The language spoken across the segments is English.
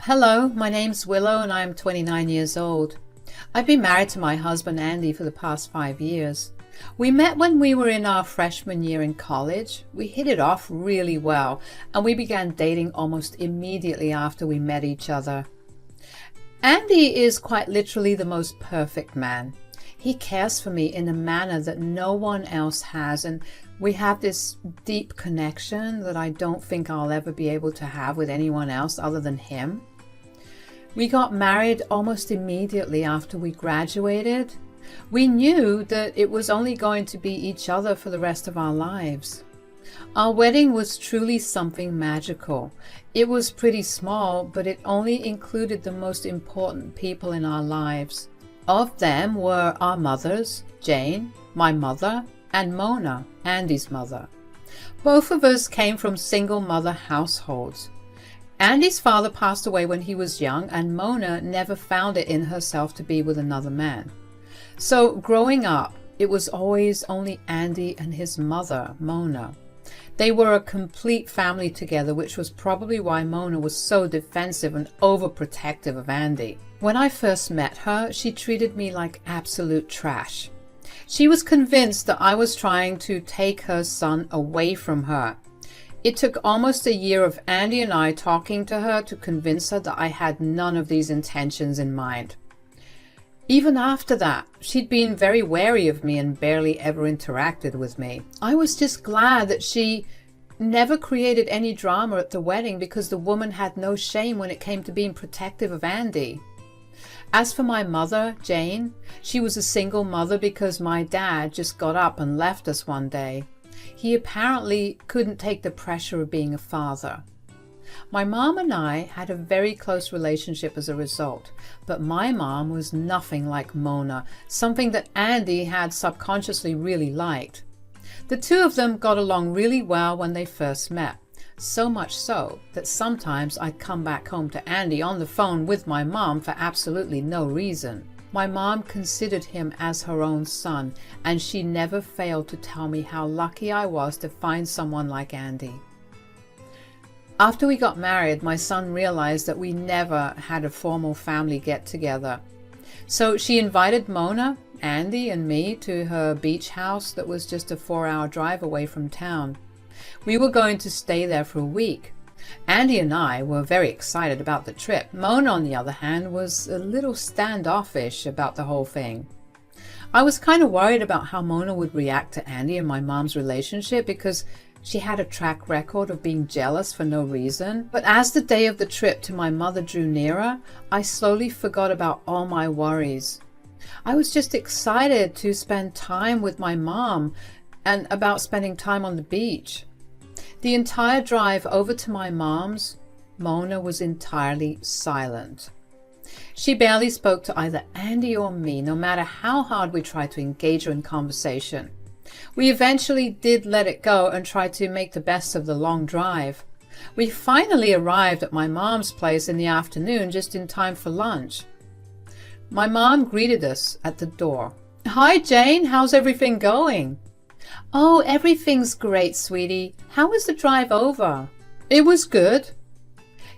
Hello, my name's Willow and I'm 29 years old. I've been married to my husband Andy for the past 5 years. We met when we were in our freshman year in college. We hit it off really well and we began dating almost immediately after we met each other. Andy is quite literally the most perfect man. He cares for me in a manner that no one else has, and we have this deep connection that I don't think I'll ever be able to have with anyone else other than him. We got married almost immediately after we graduated. We knew that it was only going to be each other for the rest of our lives. Our wedding was truly something magical. It was pretty small, but it only included the most important people in our lives. Of them were our mothers, Jane, my mother, and Mona, Andy's mother. Both of us came from single mother households. Andy's father passed away when he was young, and Mona never found it in herself to be with another man. So growing up, it was always only Andy and his mother, Mona. They were a complete family together, which was probably why Mona was so defensive and overprotective of Andy. When I first met her, she treated me like absolute trash. She was convinced that I was trying to take her son away from her. It took almost a year of Andy and I talking to her to convince her that I had none of these intentions in mind. Even after that, she'd been very wary of me and barely ever interacted with me. I was just glad that she never created any drama at the wedding, because the woman had no shame when it came to being protective of Andy. As for my mother, Jane, she was a single mother because my dad just got up and left us one day. He apparently couldn't take the pressure of being a father. My mom and I had a very close relationship as a result, but my mom was nothing like Mona, something that Andy had subconsciously really liked. The two of them got along really well when they first met. So much so that sometimes I'd come back home to Andy on the phone with my mom for absolutely no reason. My mom considered him as her own son, and she never failed to tell me how lucky I was to find someone like Andy. After we got married, my son realized that we never had a formal family get-together. So she invited Mona, Andy, and me to her beach house that was just a 4-hour drive away from town. We were going to stay there for a week. Andy and I were very excited about the trip. Mona, on the other hand, was a little standoffish about the whole thing. I was kind of worried about how Mona would react to Andy and my mom's relationship, because she had a track record of being jealous for no reason. But as the day of the trip to my mother drew nearer, I slowly forgot about all my worries. I was just excited to spend time with my mom and about spending time on the beach. The entire drive over to my mom's, Mona was entirely silent. She barely spoke to either Andy or me, no matter how hard we tried to engage her in conversation. We eventually did let it go and tried to make the best of the long drive. We finally arrived at my mom's place in the afternoon, just in time for lunch. My mom greeted us at the door. "Hi, Jane, how's everything going?" "Oh, everything's great, sweetie. How was the drive over?" "It was good."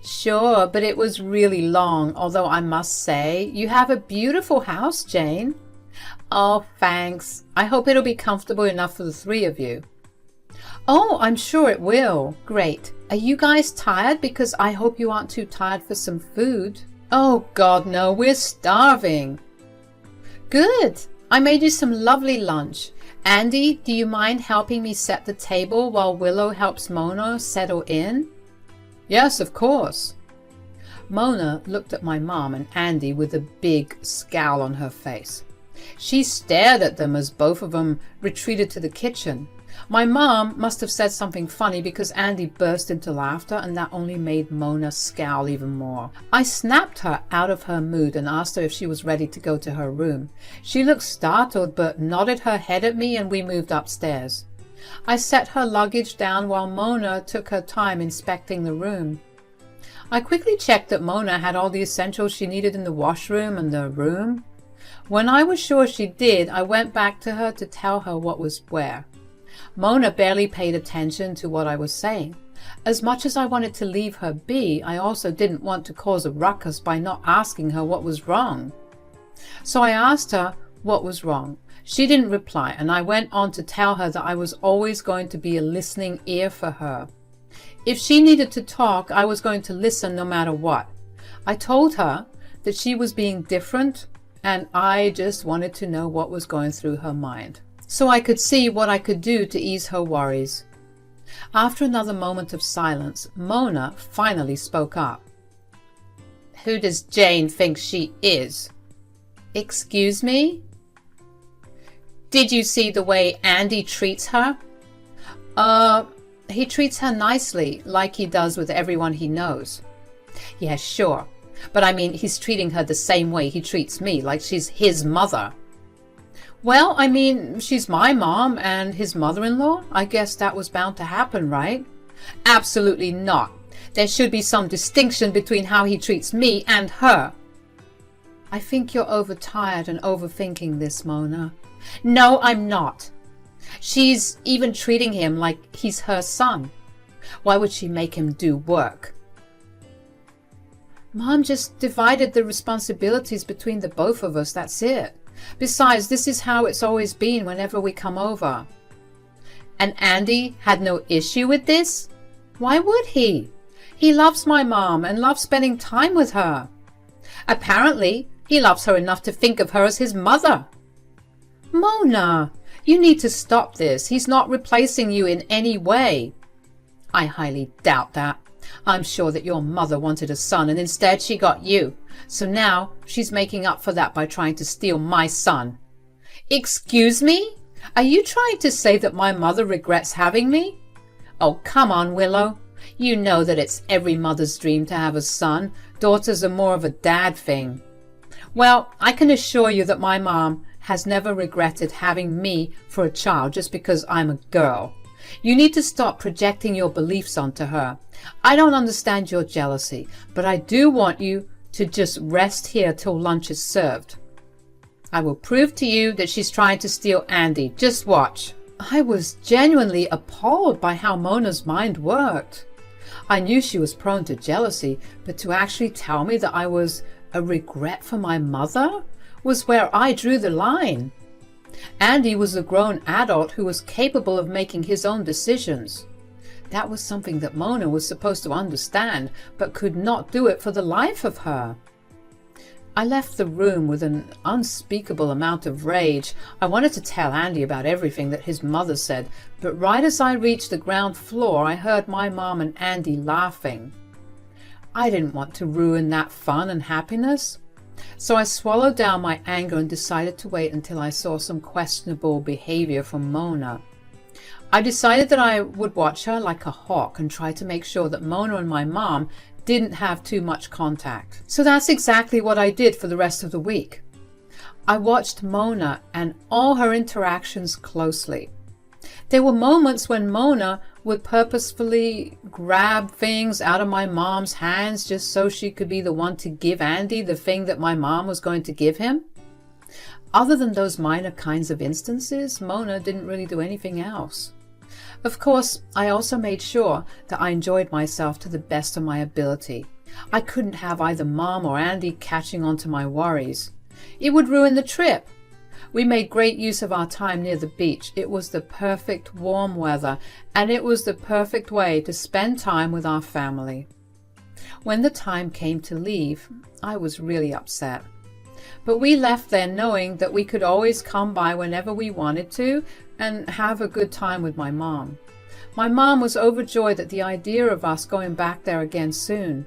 "Sure, but it was really long, although I must say, you have a beautiful house, Jane." "Oh, thanks. I hope it'll be comfortable enough for the 3 of you." "Oh, I'm sure it will." "Great. Are you guys tired? Because I hope you aren't too tired for some food." "Oh, God, no. We're starving." "Good. I made you some lovely lunch. Andy, do you mind helping me set the table while Willow helps Mona settle in?" "Yes, of course." Mona looked at my mom and Andy with a big scowl on her face. She stared at them as both of them retreated to the kitchen. My mom must have said something funny, because Andy burst into laughter, and that only made Mona scowl even more. I snapped her out of her mood and asked her if she was ready to go to her room. She looked startled but nodded her head at me, and we moved upstairs. I set her luggage down while Mona took her time inspecting the room. I quickly checked that Mona had all the essentials she needed in the washroom and the room. When I was sure she did, I went back to her to tell her what was where. Mona barely paid attention to what I was saying. As much as I wanted to leave her be, I also didn't want to cause a ruckus by not asking her what was wrong. So I asked her what was wrong. She didn't reply, and I went on to tell her that I was always going to be a listening ear for her. If she needed to talk, I was going to listen no matter what. I told her that she was being different, and I just wanted to know what was going through her mind, so I could see what I could do to ease her worries. After another moment of silence, Mona finally spoke up. "Who does Jane think she is?" "Excuse me?" "Did you see the way Andy treats her?" He treats her nicely, like he does with everyone he knows." "Yeah, sure. But I mean, he's treating her the same way he treats me, like she's his mother." "Well, I mean, she's my mom and his mother-in-law. I guess that was bound to happen, right?" "Absolutely not. There should be some distinction between how he treats me and her." "I think you're overtired and overthinking this, Mona." "No, I'm not. She's even treating him like he's her son. Why would she make him do work?" "Mom just divided the responsibilities between the both of us, that's it. Besides, this is how it's always been whenever we come over." "And Andy had no issue with this?" "Why would he? He loves my mom and loves spending time with her. Apparently, he loves her enough to think of her as his mother." "Mona, you need to stop this. He's not replacing you in any way." "I highly doubt that. I'm sure that your mother wanted a son and instead she got you. So now she's making up for that by trying to steal my son." "Excuse me? Are you trying to say that my mother regrets having me?" "Oh, come on, Willow. You know that it's every mother's dream to have a son. Daughters are more of a dad thing." "Well, I can assure you that my mom has never regretted having me for a child just because I'm a girl. You need to stop projecting your beliefs onto her. I don't understand your jealousy, but I do want you to just rest here till lunch is served. I will prove to you that she's trying to steal Andy. Just watch." I was genuinely appalled by how Mona's mind worked. I knew she was prone to jealousy, but to actually tell me that I was a regret for my mother was where I drew the line. Andy was a grown adult who was capable of making his own decisions. That was something that Mona was supposed to understand, but could not do it for the life of her. I left the room with an unspeakable amount of rage. I wanted to tell Andy about everything that his mother said, but right as I reached the ground floor, I heard my mom and Andy laughing. I didn't want to ruin that fun and happiness. So I swallowed down my anger and decided to wait until I saw some questionable behavior from Mona. I decided that I would watch her like a hawk and try to make sure that Mona and my mom didn't have too much contact. So that's exactly what I did for the rest of the week. I watched Mona and all her interactions closely. There were moments when Mona would purposefully grab things out of my mom's hands just so she could be the one to give Andy the thing that my mom was going to give him. Other than those minor kinds of instances, Mona didn't really do anything else. Of course, I also made sure that I enjoyed myself to the best of my ability. I couldn't have either Mom or Andy catching on to my worries. It would ruin the trip. We made great use of our time near the beach. It was the perfect warm weather, and it was the perfect way to spend time with our family. When the time came to leave, I was really upset. But we left there knowing that we could always come by whenever we wanted to and have a good time with my mom. My mom was overjoyed at the idea of us going back there again soon.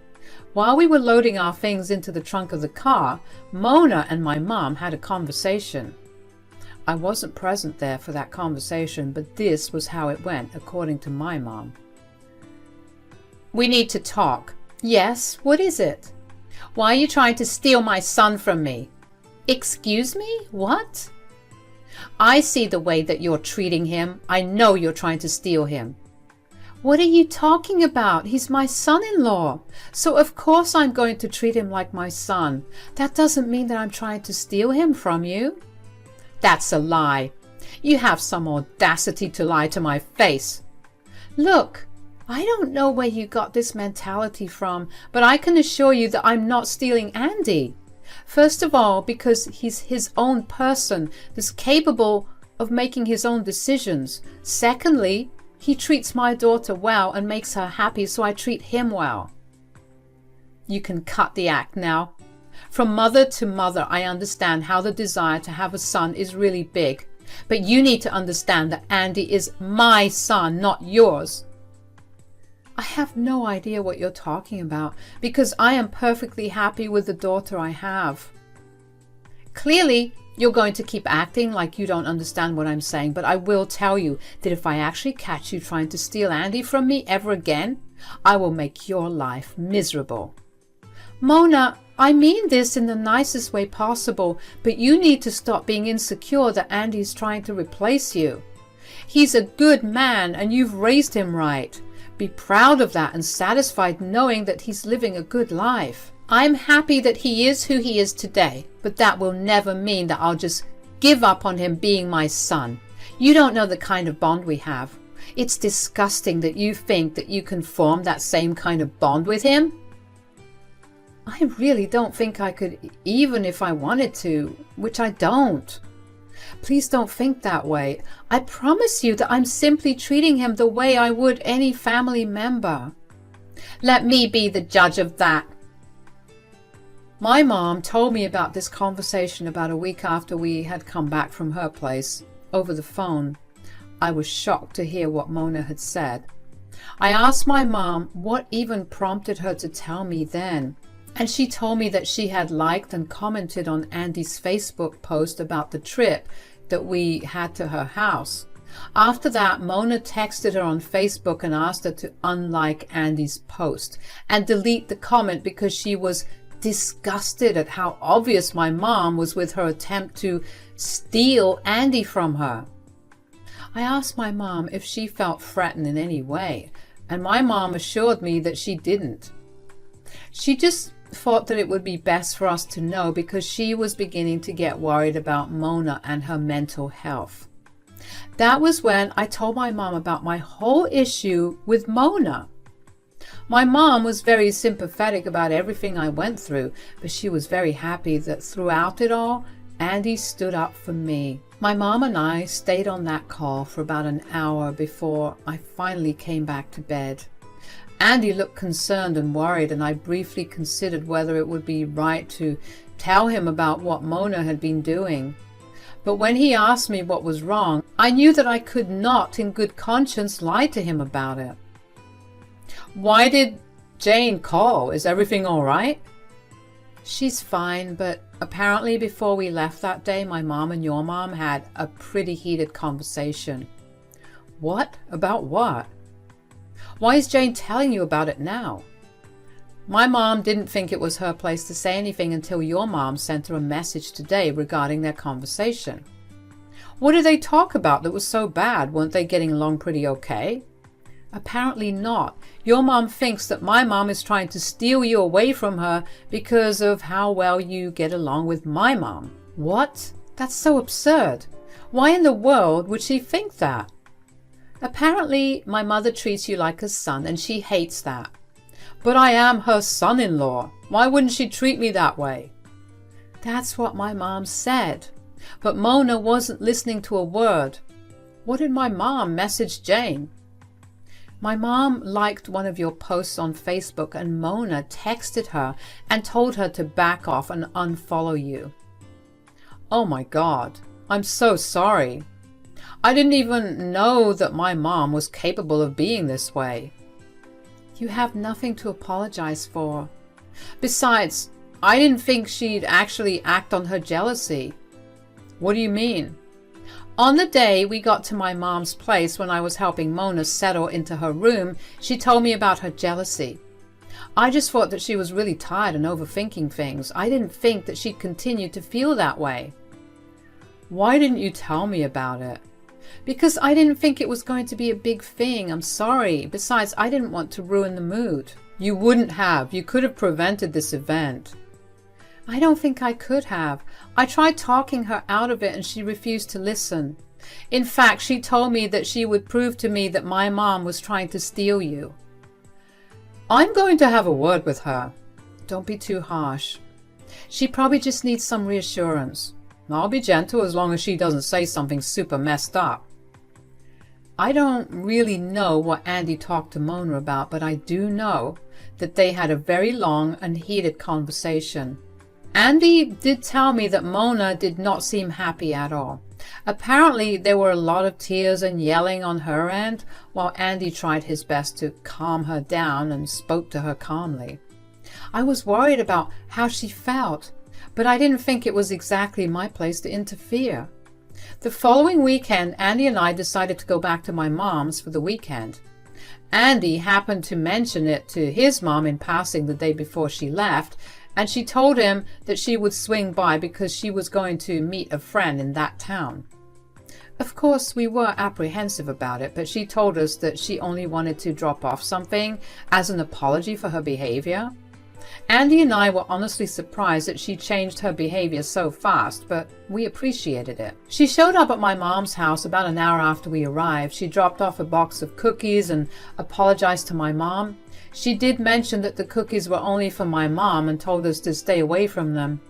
While we were loading our things into the trunk of the car, Mona and my mom had a conversation. I wasn't present there for that conversation, but this was how it went, according to my mom. "We need to talk." "Yes, what is it?" "Why are you trying to steal my son from me?" "Excuse me? What?" "I see the way that you're treating him. I know you're trying to steal him." "What are you talking about? He's my son-in-law. So of course I'm going to treat him like my son. That doesn't mean that I'm trying to steal him from you." "That's a lie. You have some audacity to lie to my face." "Look, I don't know where you got this mentality from, but I can assure you that I'm not stealing Andy. First of all, because he's his own person that's capable of making his own decisions. Secondly, he treats my daughter well and makes her happy, so I treat him well. You can cut the act now. From mother to mother, I understand how the desire to have a son is really big. But you need to understand that Andy is my son, not yours. I have no idea what you're talking about because I am perfectly happy with the daughter I have. Clearly, you're going to keep acting like you don't understand what I'm saying, but I will tell you that if I actually catch you trying to steal Andy from me ever again, I will make your life miserable. Mona, I mean this in the nicest way possible, but you need to stop being insecure that Andy's trying to replace you. He's a good man and you've raised him right. Be proud of that and satisfied knowing that he's living a good life. I'm happy that he is who he is today, but that will never mean that I'll just give up on him being my son. You don't know the kind of bond we have. It's disgusting that you think that you can form that same kind of bond with him. I really don't think I could, even if I wanted to, which I don't. Please don't think that way. I promise you that I'm simply treating him the way I would any family member. Let me be the judge of that. My mom told me about this conversation about a week after we had come back from her place, over the phone. I was shocked to hear what Mona had said. I asked my mom what even prompted her to tell me then. And she told me that she had liked and commented on Andy's Facebook post about the trip that we had to her house. After that, Mona texted her on Facebook and asked her to unlike Andy's post and delete the comment because she was disgusted at how obvious my mom was with her attempt to steal Andy from her. I asked my mom if she felt threatened in any way, and my mom assured me that she didn't. She just thought that it would be best for us to know because she was beginning to get worried about Mona and her mental health. That was when I told my mom about my whole issue with Mona. My mom was very sympathetic about everything I went through, but she was very happy that throughout it all, Andy stood up for me. My mom and I stayed on that call for about an hour before I finally came back to bed. Andy looked concerned and worried, and I briefly considered whether it would be right to tell him about what Mona had been doing. But when he asked me what was wrong, I knew that I could not in good conscience lie to him about it. Why did Jane call? Is everything all right? She's fine, but apparently before we left that day, my mom and your mom had a pretty heated conversation. What? About what? Why is Jane telling you about it now? My mom didn't think it was her place to say anything until your mom sent her a message today regarding their conversation. What did they talk about that was so bad? Weren't they getting along pretty okay? Apparently not. Your mom thinks that my mom is trying to steal you away from her because of how well you get along with my mom. What? That's so absurd. Why in the world would she think that? Apparently, my mother treats you like a son, and she hates that. But I am her son-in-law. Why wouldn't she treat me that way? That's what my mom said. But Mona wasn't listening to a word. What did my mom message Jane? My mom liked one of your posts on Facebook, and Mona texted her and told her to back off and unfollow you. Oh my God, I'm so sorry. I didn't even know that my mom was capable of being this way. You have nothing to apologize for. Besides, I didn't think she'd actually act on her jealousy. What do you mean? On the day we got to my mom's place when I was helping Mona settle into her room, she told me about her jealousy. I just thought that she was really tired and overthinking things. I didn't think that she'd continue to feel that way. Why didn't you tell me about it? Because I didn't think it was going to be a big thing. I'm sorry. Besides, I didn't want to ruin the mood. You wouldn't have. You could have prevented this event. I don't think I could have. I tried talking her out of it and she refused to listen. In fact, she told me that she would prove to me that my mom was trying to steal you. I'm going to have a word with her. Don't be too harsh. She probably just needs some reassurance. I'll be gentle as long as she doesn't say something super messed up. I don't really know what Andy talked to Mona about, but I do know that they had a very long and heated conversation. Andy did tell me that Mona did not seem happy at all. Apparently there were a lot of tears and yelling on her end, while Andy tried his best to calm her down and spoke to her calmly. I was worried about how she felt, but I didn't think it was exactly my place to interfere. The following weekend, Andy and I decided to go back to my mom's for the weekend. Andy happened to mention it to his mom in passing the day before she left, and she told him that she would swing by because she was going to meet a friend in that town. Of course, we were apprehensive about it, but she told us that she only wanted to drop off something as an apology for her behavior. Andy and I were honestly surprised that she changed her behavior so fast, but we appreciated it. She showed up at my mom's house about an hour after we arrived. She dropped off a box of cookies and apologized to my mom. She did mention that the cookies were only for my mom and told us to stay away from them.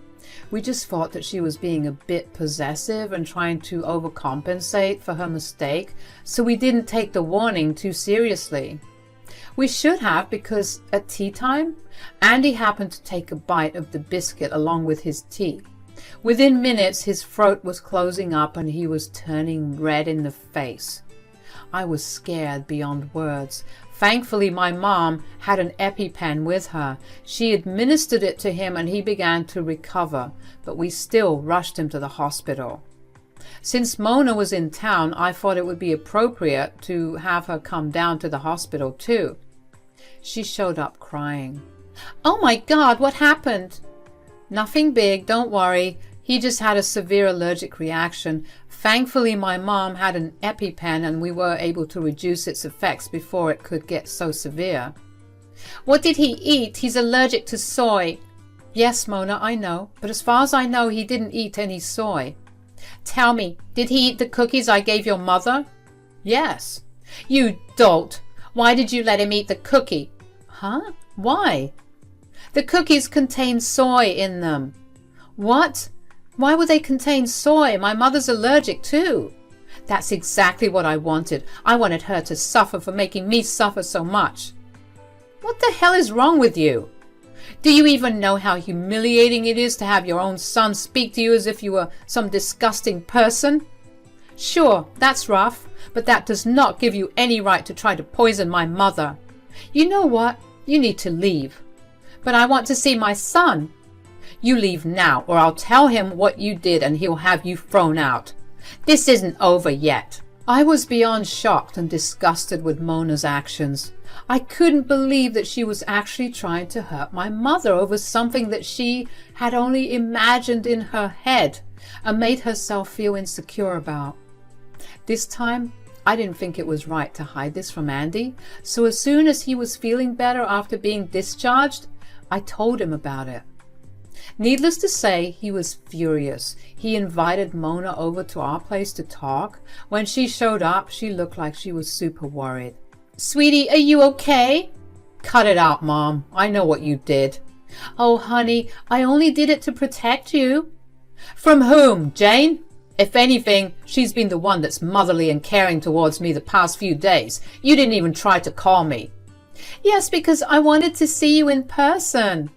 We just thought that she was being a bit possessive and trying to overcompensate for her mistake, so we didn't take the warning too seriously. We should have, because at tea time, Andy happened to take a bite of the biscuit along with his tea. Within minutes, his throat was closing up and he was turning red in the face. I was scared beyond words. Thankfully, my mom had an EpiPen with her. She administered it to him and he began to recover, but we still rushed him to the hospital. Since Mona was in town, I thought it would be appropriate to have her come down to the hospital too. She showed up crying. "Oh my God, what happened?" "Nothing big, don't worry. He just had a severe allergic reaction. Thankfully, my mom had an EpiPen and we were able to reduce its effects before it could get so severe." "What did he eat? He's allergic to soy." "Yes, Mona, I know. But as far as I know, he didn't eat any soy." "Tell me, did he eat the cookies I gave your mother?" "Yes." "You dolt! Why did you let him eat the cookie?" "Huh? Why?" "The cookies contain soy in them." "What? Why would they contain soy? My mother's allergic too." "That's exactly what I wanted. I wanted her to suffer for making me suffer so much." "What the hell is wrong with you? Do you even know how humiliating it is to have your own son speak to you as if you were some disgusting person?" "Sure, that's rough, but that does not give you any right to try to poison my mother. You know what? You need to leave." "But I want to see my son." "You leave now, or I'll tell him what you did and he'll have you thrown out. This isn't over yet." I was beyond shocked and disgusted with Mona's actions. I couldn't believe that she was actually trying to hurt my mother over something that she had only imagined in her head and made herself feel insecure about. This time, I didn't think it was right to hide this from Andy, so as soon as he was feeling better after being discharged, I told him about it. Needless to say, he was furious. He invited Mona over to our place to talk. When she showed up, she looked like she was super worried. "Sweetie, are you okay?" "Cut it out, Mom. I know what you did." "Oh, honey, I only did it to protect you." "From whom, Jane? If anything, she's been the one that's motherly and caring towards me the past few days. You didn't even try to call me." "Yes, because I wanted to see you in person."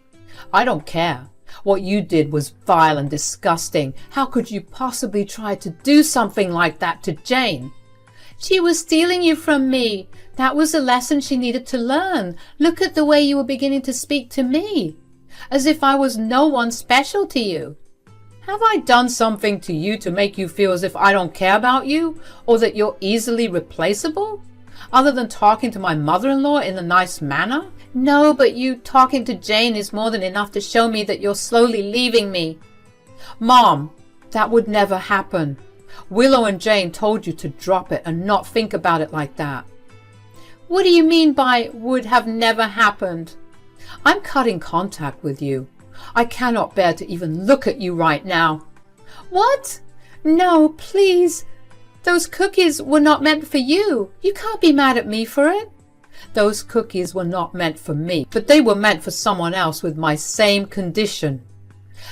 "I don't care. What you did was vile and disgusting. How could you possibly try to do something like that to Jane?" "She was stealing you from me. That was a lesson she needed to learn. Look at the way you were beginning to speak to me, as if I was no one special to you." "Have I done something to you to make you feel as if I don't care about you, or that you're easily replaceable, other than talking to my mother-in-law in a nice manner?" "No, but you talking to Jane is more than enough to show me that you're slowly leaving me." "Mom, that would never happen. Willow and Jane told you to drop it and not think about it like that." "What do you mean by would have never happened?" "I'm cutting contact with you. I cannot bear to even look at you right now." "What? No, please. Those cookies were not meant for you. You can't be mad at me for it. Those cookies were not meant for me, but they were meant for someone else with my same condition.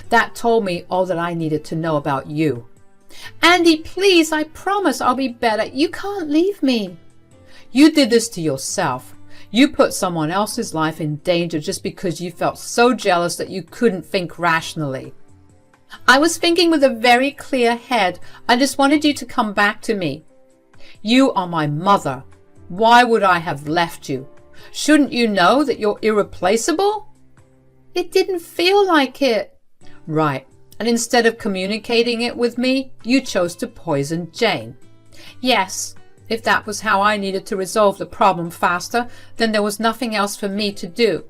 That told me all that I needed to know about you. Andy, please, I promise I'll be better. You can't leave me. You did this to yourself. You put someone else's life in danger just because you felt so jealous that you couldn't think rationally. I was thinking with a very clear head. I just wanted you to come back to me. You are my mother. Why would I have left you? Shouldn't you know that you're irreplaceable? It didn't feel like it. Right. And instead of communicating it with me, you chose to poison Jane. Yes, if that was how I needed to resolve the problem faster, then there was nothing else for me to do.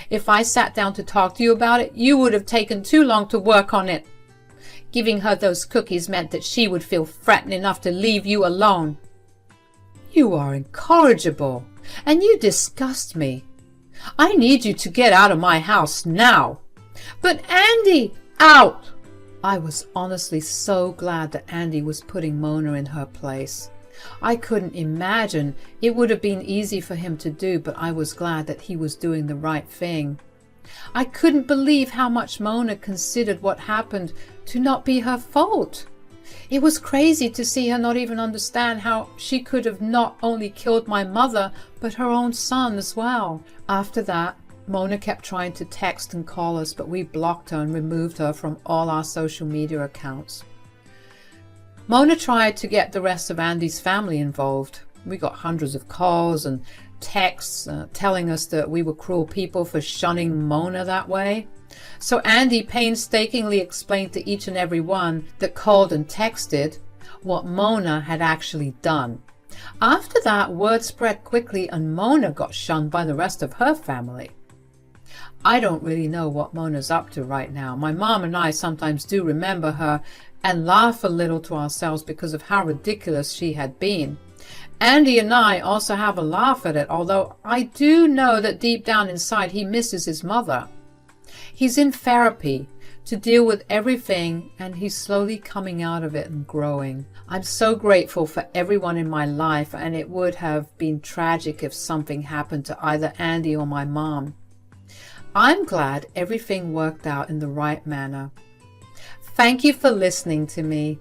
If I sat down to talk to you about it, you would have taken too long to work on it. Giving her those cookies meant that she would feel threatened enough to leave you alone. You are incorrigible, and you disgust me. I need you to get out of my house now. But Andy, out! I was honestly so glad that Andy was putting Mona in her place. I couldn't imagine it would have been easy for him to do, but I was glad that he was doing the right thing. I couldn't believe how much Mona considered what happened to not be her fault. It was crazy to see her not even understand how she could have not only killed my mother, but her own son as well. After that, Mona kept trying to text and call us, but we blocked her and removed her from all our social media accounts. Mona tried to get the rest of Andy's family involved. We got hundreds of calls and texts telling us that we were cruel people for shunning Mona that way. So Andy painstakingly explained to each and every one that called and texted what Mona had actually done. After that, word spread quickly and Mona got shunned by the rest of her family. I don't really know what Mona's up to right now. My mom and I sometimes do remember her and laugh a little to ourselves because of how ridiculous she had been. Andy and I also have a laugh at it, although I do know that deep down inside he misses his mother. He's in therapy to deal with everything, and he's slowly coming out of it and growing. I'm so grateful for everyone in my life, and it would have been tragic if something happened to either Andy or my mom. I'm glad everything worked out in the right manner. Thank you for listening to me.